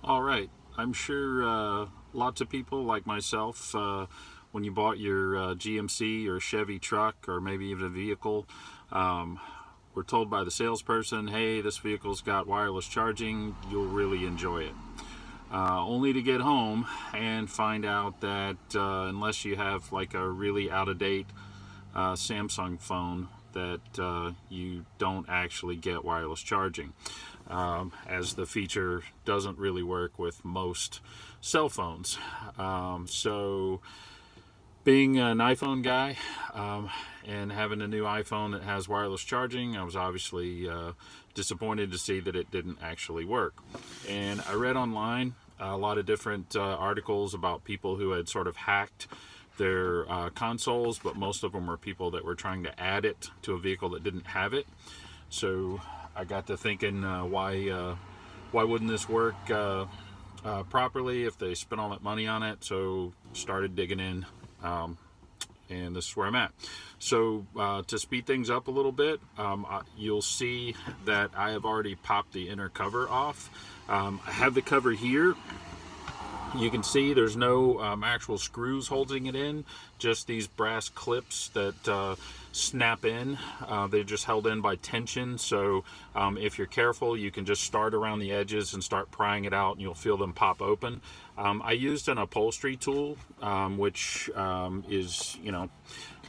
All right. I'm sure lots of people like myself, when you bought your GMC or Chevy truck or maybe even a vehicle, um, were told by the salesperson, hey, this vehicle's got wireless charging, you'll really enjoy it. Only to get home and find out that unless you have like a really out of date Samsung phone, that you don't actually get wireless charging, as the feature doesn't really work with most cell phones. So, being an iPhone guy, and having a new iPhone that has wireless charging, I was obviously disappointed to see that it didn't actually work. And I read online a lot of different articles about people who had sort of hacked their consoles, but most of them were people that were trying to add it to a vehicle that didn't have it. So I got to thinking, why wouldn't this work properly if they spent all that money on it? So started digging in, and this is where I'm at. So to speed things up a little bit, you'll see that I have already popped the inner cover off. I have the cover here. You can see there's no actual screws holding it in, just these brass clips that snap in. They're just held in by tension, so if you're careful, you can just start around the edges and start prying it out and you'll feel them pop open. I used an upholstery tool, which is,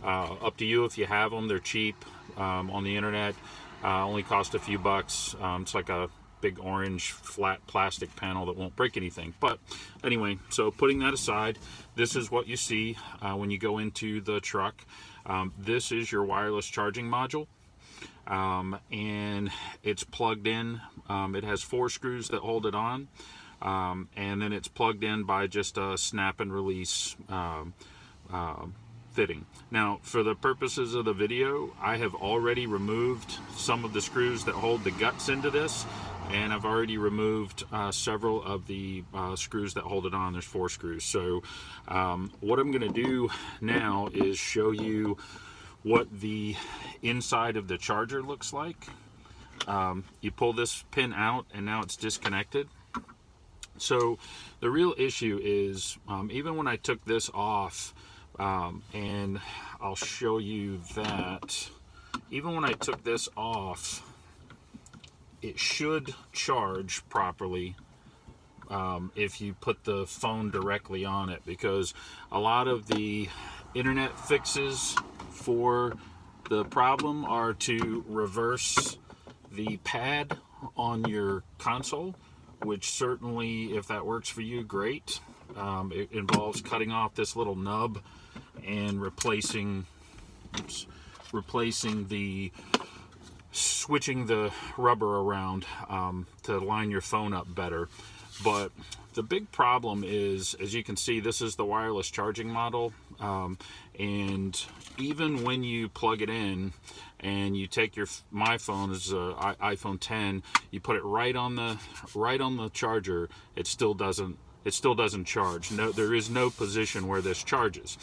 up to you if you have them. They're cheap on the internet, only cost a few bucks. It's like a big orange flat plastic panel that won't break anything. But anyway, so putting that aside, this is what you see when you go into the truck. This is your wireless charging module, and it's plugged in. It has 4 screws that hold it on, and then it's plugged in by just a snap and release fitting. Now, for the purposes of the video, I have already removed some of the screws that hold the guts into this, and I've already removed several of the screws that hold it on. There's 4 screws. So what I'm going to do now is show you what the inside of the charger looks like. You pull this pin out and now it's disconnected. So the real issue is, even when I took this off, and I'll show you that, even when I took this off, it should charge properly if you put the phone directly on it, because a lot of the internet fixes for the problem are to reverse the pad on your console, which certainly, if that works for you, great. It involves cutting off this little nub and replacing switching the rubber around to line your phone up better. But the big problem is, as you can see, this is the wireless charging model, and even when you plug it in and you take my phone is a iPhone 10, you put it right on the charger, it still doesn't charge. No, there is no position where this charges.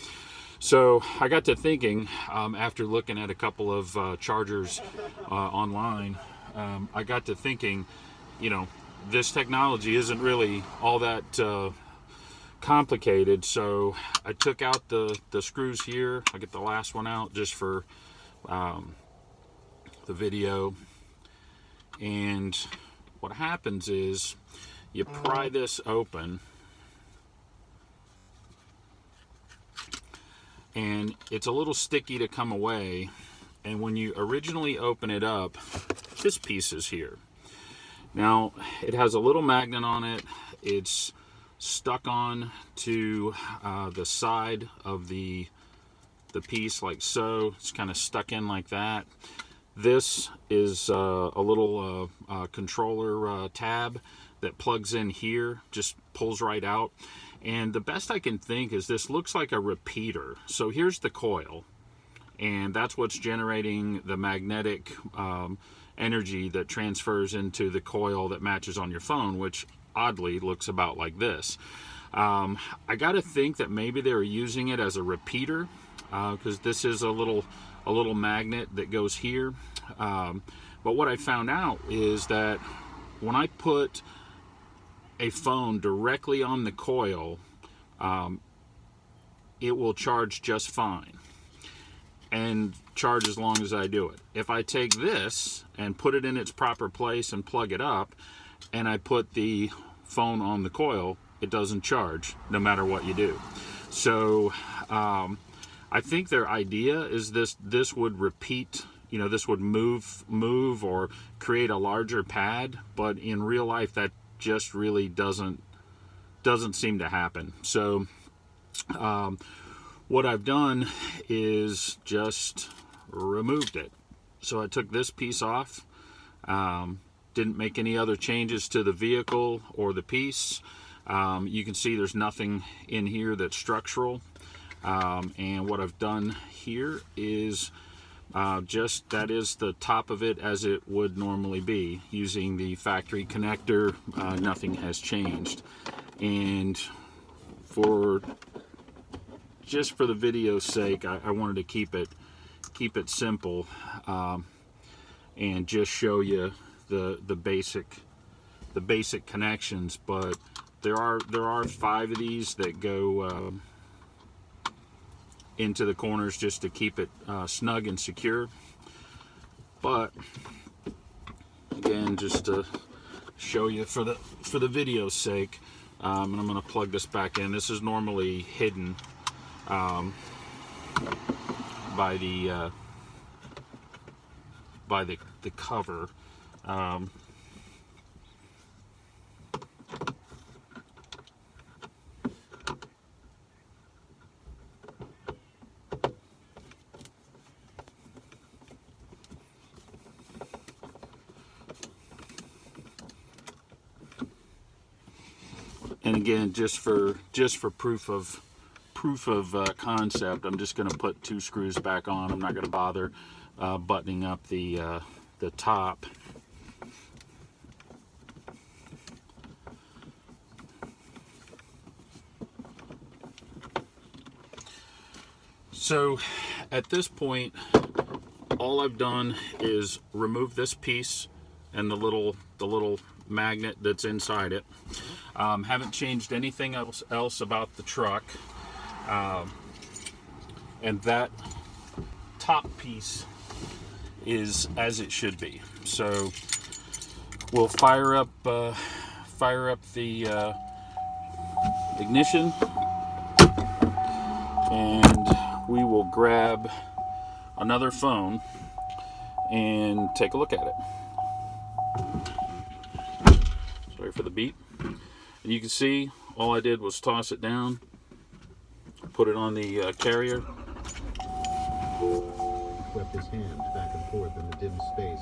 So I got to thinking, after looking at a couple of chargers online, I got to thinking, this technology isn't really all that complicated. So I took out the screws here. I get the last one out just for the video. And what happens is you pry this open, and it's a little sticky to come away. And when you originally open it up, this piece is here. Now, it has a little magnet on it. It's stuck on to the side of the piece like so. It's kind of stuck in like that. This is a little controller tab that plugs in here, just pulls right out. And the best I can think is this looks like a repeater. So here's the coil, and that's what's generating the magnetic energy that transfers into the coil that matches on your phone, which oddly looks about like this. I got to think that maybe they were using it as a repeater, because this is a little magnet that goes here. But what I found out is that when I put a phone directly on the coil, it will charge just fine and charge as long as I do it. If I take this and put it in its proper place and plug it up, and I put the phone on the coil, it doesn't charge no matter what you do. So I think their idea is this would repeat, you know, this would move or create a larger pad, but in real life that just really doesn't seem to happen. So what I've done is just removed it. So I took this piece off, didn't make any other changes to the vehicle or the piece. You can see there's nothing in here that's structural. And what I've done here is just that is the top of it as it would normally be using the factory connector. Nothing has changed. And just for the video's sake, I wanted to keep it simple and just show you the basic connections. But there are 5 of these that go into the corners just to keep it snug and secure. But again, just to show you for the video's sake, and I'm going to plug this back in. This is normally hidden by the cover. And again, just for proof of concept, I'm just going to put 2 screws back on. I'm not going to bother buttoning up the top. So at this point, all I've done is remove this piece and the little magnet that's inside it. Haven't changed anything else about the truck. And that top piece is as it should be. So we'll fire up the ignition, and we will grab another phone and take a look at it. Sorry for the beep. And you can see all I did was toss it down, put it on the carrier. Swept his hand back and forth in the dim space.